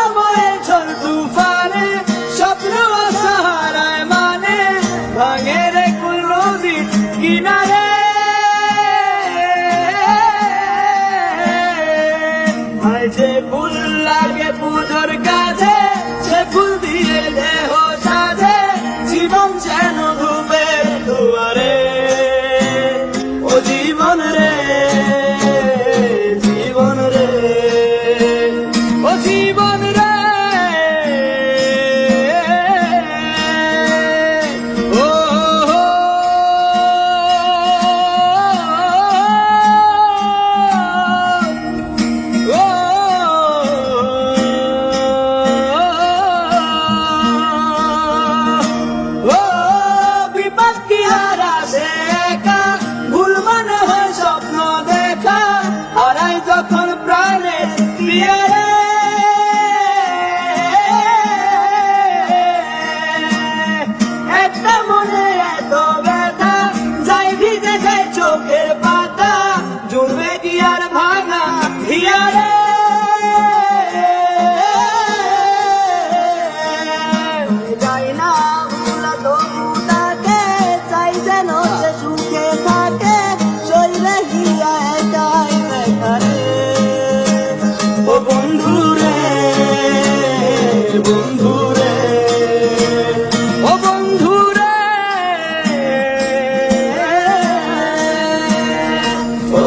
সময়ের ঝড় তুফানে স্বপ্ন আশাহারায় মানে ভাঙে রে কুল নদীর কিনারে। যে ফুল লাগে পুজোর কাছে সে ফুল দিয়ে দেহ সাজে জীবন যেন ধূপের দুয়ারে। ও জীবন রে জীবন রে ও জীবন রে ও যখন প্রাণের পিয়ারে একটা মনে এত ব্যথা যাই ভিজে যায় চোখের পাতা জুড়বে কি আর ভাঙা হিয়ারে। যাই না ভুলা তবু তাকে চাই যেন সে সুখে থাকে শরীরে হিয়া একাই দেখারে। ও বন্ধুরে বন্ধুরে ও বন্ধুরে ও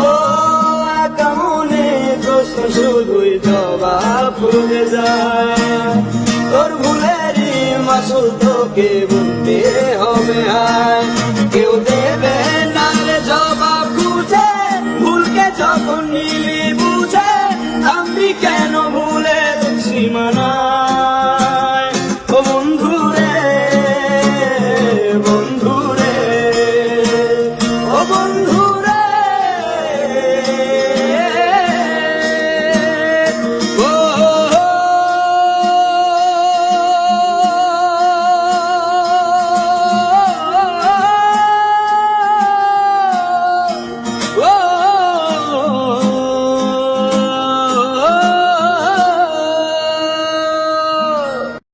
আকামনে প্রশ্ন শুধুই জবাব খুঁজে যায় তোর ভুলেরই মাসুল তোকে বুঝতে হবে। আর কেউ দেবে না রে জবাব খুঁজে ভুলকে যখন নিলি বুঝে থামবি কেন ভুলের সীমানা।